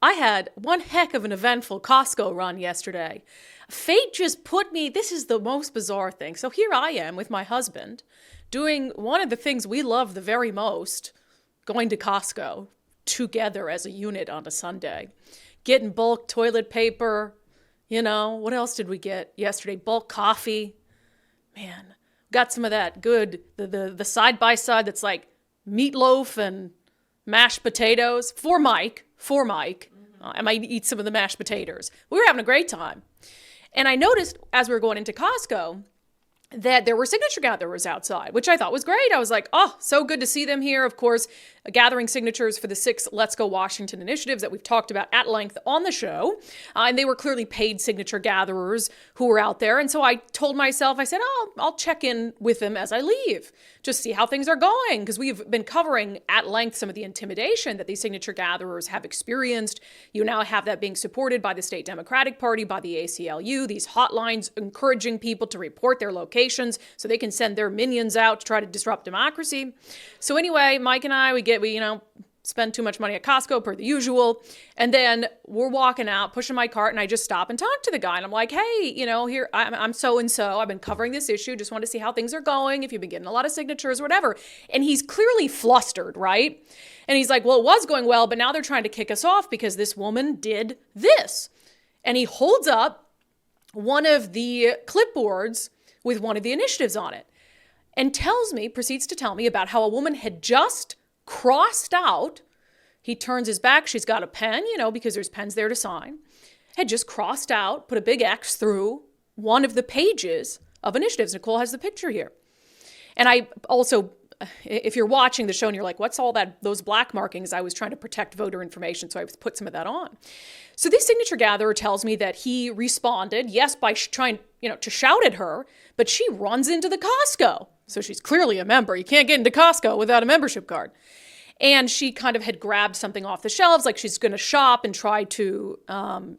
I had one heck of an eventful Costco run yesterday. Fate just put me, this is the most bizarre thing. So here I am with my husband doing one of the things we love the very most, going to Costco together as a unit on a Sunday. Getting bulk toilet paper, what else did we get yesterday? Bulk coffee. Man, got some of that good, the side-by-side that's like meatloaf and mashed potatoes for Mike. I might eat some of the mashed potatoes. We were having a great time. And I noticed as we were going into Costco that there were signature gatherers outside, which I thought was great. I was like, oh, so good to see them here. Of course, gathering signatures for the 6 Let's Go Washington initiatives that we've talked about at length on the show. And they were clearly paid signature gatherers who were out there. And so I told myself, I said, oh, I'll check in with them as I leave, just see how things are going. Because we've been covering at length some of the intimidation that these signature gatherers have experienced. You now have that being supported by the state Democratic Party, by the ACLU, these hotlines encouraging people to report their locations so they can send their minions out to try to disrupt democracy. So anyway, Mike and I, we spend too much money at Costco per the usual. And then we're walking out, pushing my cart, and I just stop and talk to the guy. And I'm like, hey, here, I'm so-and-so. I've been covering this issue. Just want to see how things are going, if you've been getting a lot of signatures or whatever. And he's clearly flustered, right? And he's like, well, it was going well, but now they're trying to kick us off because this woman did this. And he holds up one of the clipboards with one of the initiatives on it and proceeds to tell me about how a woman had just crossed out. He turns his back. She's got a pen, because there's pens there to sign. Had just crossed out, put a big X through one of the pages of initiatives. Nicole has the picture here. And I also, if you're watching the show and you're like, what's all those black markings? I was trying to protect voter information, so I put some of that on. So this signature gatherer tells me that he responded, yes, by trying, to shout at her, but she runs into the Costco. So she's clearly a member. You can't get into Costco without a membership card. And she kind of had grabbed something off the shelves, like she's going to shop and try to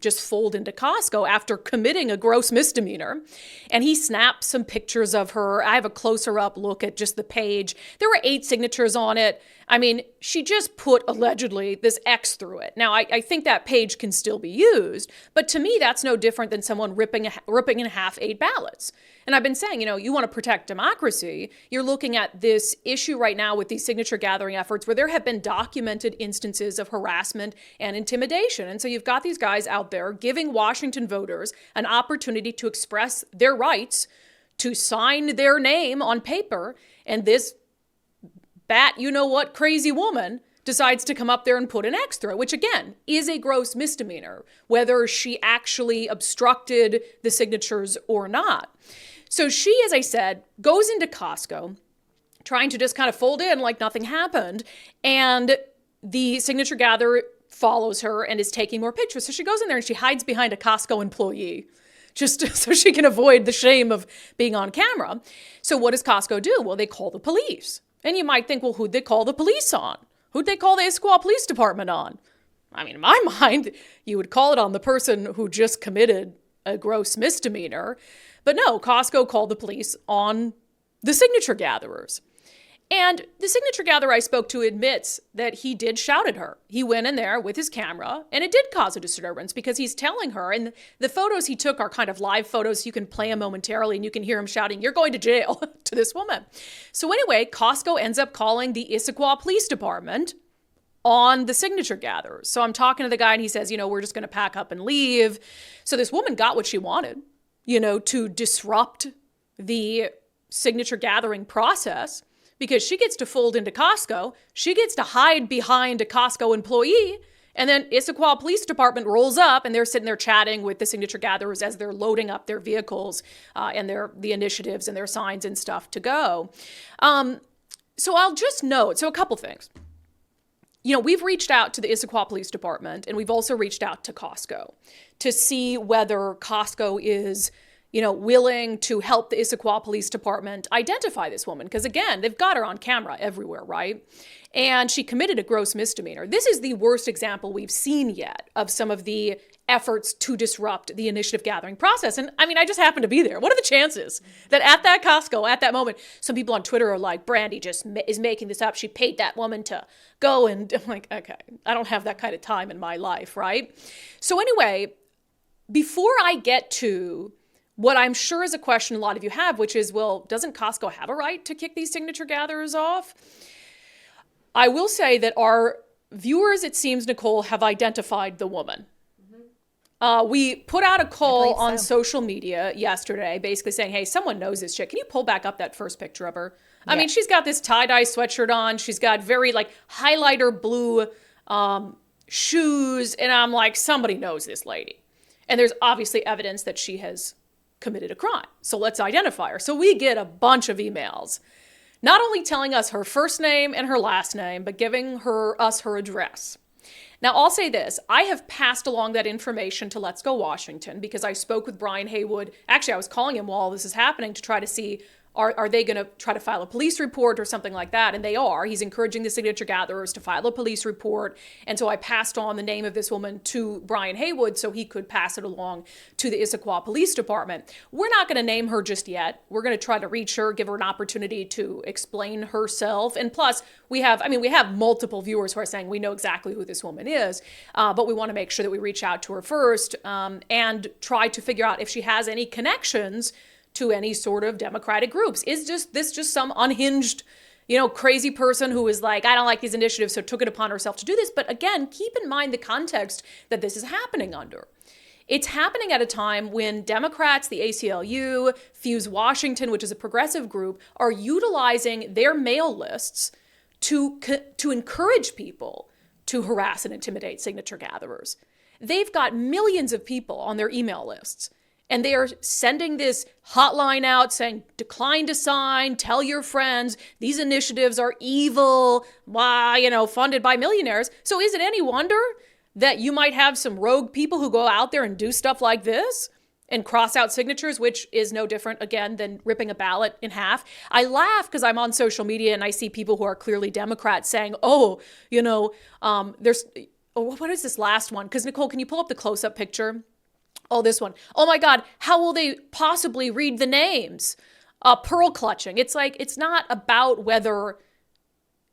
just fold into Costco after committing a gross misdemeanor. And he snapped some pictures of her. I have a closer up look at just the page. There were 8 signatures on it. I mean, she just put, allegedly, this X through it. Now, I think that page can still be used, but to me, that's no different than someone ripping in half 8 ballots. And I've been saying, you want to protect democracy. You're looking at this issue right now with these signature gathering efforts where there have been documented instances of harassment and intimidation. And so you've got these guys out there giving Washington voters an opportunity to express their rights, to sign their name on paper, and this crazy woman decides to come up there and put an X through it, which again is a gross misdemeanor, whether she actually obstructed the signatures or not. So she, as I said, goes into Costco trying to just kind of fold in like nothing happened. And the signature gatherer follows her and is taking more pictures. So she goes in there and she hides behind a Costco employee just so she can avoid the shame of being on camera. So what does Costco do? Well, they call the police. And you might think, well, who'd they call the police on? Who'd they call the Issaquah Police Department on? I mean, in my mind, you would call it on the person who just committed a gross misdemeanor. But no, Costco called the police on the signature gatherers. And the signature gatherer I spoke to admits that he did shout at her. He went in there with his camera, and it did cause a disturbance because he's telling her, and the photos he took are kind of live photos. You can play them momentarily, and you can hear him shouting, "You're going to jail," to this woman. So anyway, Costco ends up calling the Issaquah Police Department on the signature gatherers. So I'm talking to the guy, and he says, we're just going to pack up and leave. So this woman got what she wanted, to disrupt the signature gathering process, because she gets to fold into Costco. She gets to hide behind a Costco employee. And then Issaquah Police Department rolls up and they're sitting there chatting with the signature gatherers as they're loading up their vehicles and the initiatives and their signs and stuff to go. So I'll just note, a couple things. We've reached out to the Issaquah Police Department and we've also reached out to Costco to see whether Costco is willing to help the Issaquah Police Department identify this woman. Because again, they've got her on camera everywhere, right? And she committed a gross misdemeanor. This is the worst example we've seen yet of some of the efforts to disrupt the initiative gathering process. And I mean, I just happened to be there. What are the chances that at that Costco, at that moment, some people on Twitter are like, Brandi just is making this up. She paid that woman to go. And I'm like, okay, I don't have that kind of time in my life, right? So anyway, before I get to what I'm sure is a question a lot of you have, which is, well, doesn't Costco have a right to kick these signature gatherers off? I will say that our viewers, it seems, Nicole, have identified the woman. We put out a call on social media yesterday, basically saying, hey, someone knows this chick. Can you pull back up that first picture of her? I mean, she's got this tie-dye sweatshirt on. She's got very highlighter blue shoes. And I'm like, somebody knows this lady. And there's obviously evidence that she has committed a crime. So let's identify her. So we get a bunch of emails, not only telling us her first name and her last name, but giving us her address. Now, I'll say this. I have passed along that information to Let's Go Washington because I spoke with Brian Haywood. Actually, I was calling him while this is happening to try to see, are they going to try to file a police report or something like that? And they are. He's encouraging the signature gatherers to file a police report. And so I passed on the name of this woman to Brian Haywood so he could pass it along to the Issaquah Police Department. We're not going to name her just yet. We're going to try to reach her, give her an opportunity to explain herself. And plus, we have multiple viewers who are saying we know exactly who this woman is, but we want to make sure that we reach out to her first and try to figure out if she has any connections to any sort of Democratic groups. Is this just some unhinged, crazy person who is like, I don't like these initiatives, so took it upon herself to do this? But again, keep in mind the context that this is happening under. It's happening at a time when Democrats, the ACLU, Fuse Washington, which is a progressive group, are utilizing their mail lists to encourage people to harass and intimidate signature gatherers. They've got millions of people on their email lists. And they are sending this hotline out saying, decline to sign, tell your friends, these initiatives are evil, funded by millionaires. So is it any wonder that you might have some rogue people who go out there and do stuff like this and cross out signatures, which is no different, again, than ripping a ballot in half? I laugh because I'm on social media and I see people who are clearly Democrats saying, what is this last one? Because Nicole, can you pull up the close-up picture? Oh, this one. Oh my God, how will they possibly read the names? Pearl clutching. It's like, it's not about whether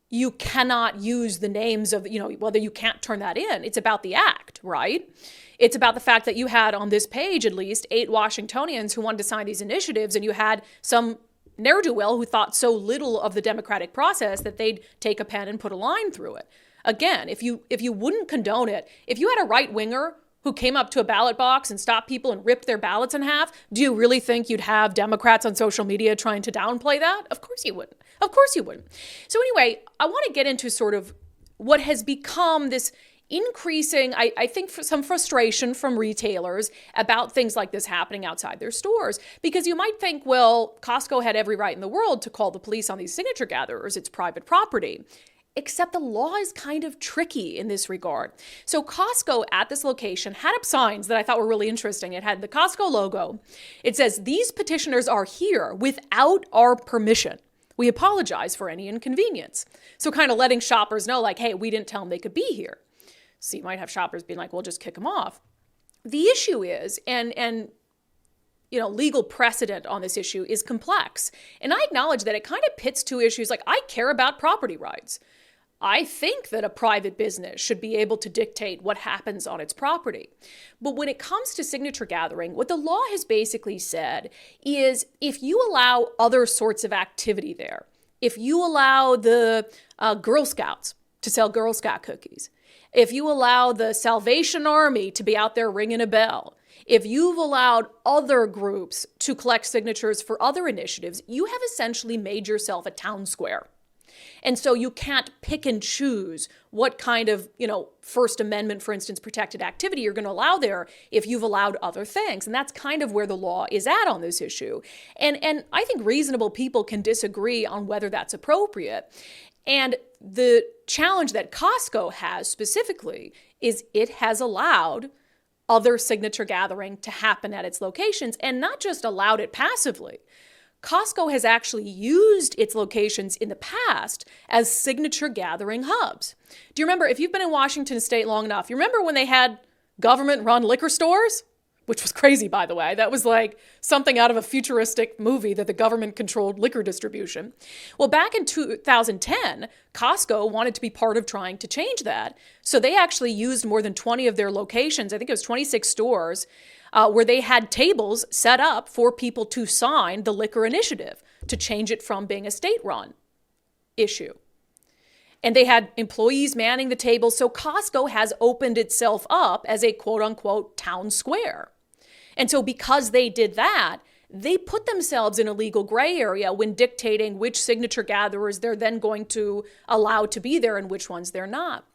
you cannot use the names of, whether you can't turn that in. It's about the act, right? It's about the fact that you had on this page, at least 8 Washingtonians who wanted to sign these initiatives, and you had some ne'er-do-well who thought so little of the democratic process that they'd take a pen and put a line through it. Again, if you wouldn't condone it, if you had a right-winger who came up to a ballot box and stopped people and ripped their ballots in half, do you really think you'd have Democrats on social media trying to downplay that? Of course you wouldn't. Of course you wouldn't. So anyway, I want to get into sort of what has become this increasing, I think, some frustration from retailers about things like this happening outside their stores. Because you might think, well, Costco had every right in the world to call the police on these signature gatherers. It's private property. Except the law is kind of tricky in this regard. So Costco at this location had up signs that I thought were really interesting. It had the Costco logo. It says, "These petitioners are here without our permission. We apologize for any inconvenience." So kind of letting shoppers know, like, hey, we didn't tell them they could be here. So you might have shoppers being like, well, just kick them off. The issue is, and legal precedent on this issue is complex. And I acknowledge that it kind of pits two issues. Like, I care about property rights. I think that a private business should be able to dictate what happens on its property. But when it comes to signature gathering, what the law has basically said is if you allow other sorts of activity there, if you allow the Girl Scouts to sell Girl Scout cookies, if you allow the Salvation Army to be out there ringing a bell, if you've allowed other groups to collect signatures for other initiatives, you have essentially made yourself a town square. And so you can't pick and choose what kind of, First Amendment, for instance, protected activity you're going to allow there if you've allowed other things. And that's kind of where the law is at on this issue. And I think reasonable people can disagree on whether that's appropriate. And the challenge that Costco has specifically is it has allowed other signature gathering to happen at its locations, and not just allowed it passively. Costco has actually used its locations in the past as signature gathering hubs. Do you remember, if you've been in Washington state long enough, you remember when they had government-run liquor stores? Which was crazy, by the way. That was like something out of a futuristic movie, that the government controlled liquor distribution. Well, back in 2010, Costco wanted to be part of trying to change that. So they actually used more than 20 of their locations, I think it was 26 stores, where they had tables set up for people to sign the liquor initiative to change it from being a state-run issue. And they had employees manning the tables. So Costco has opened itself up as a quote-unquote town square. And so because they did that, they put themselves in a legal gray area when dictating which signature gatherers they're then going to allow to be there and which ones they're not.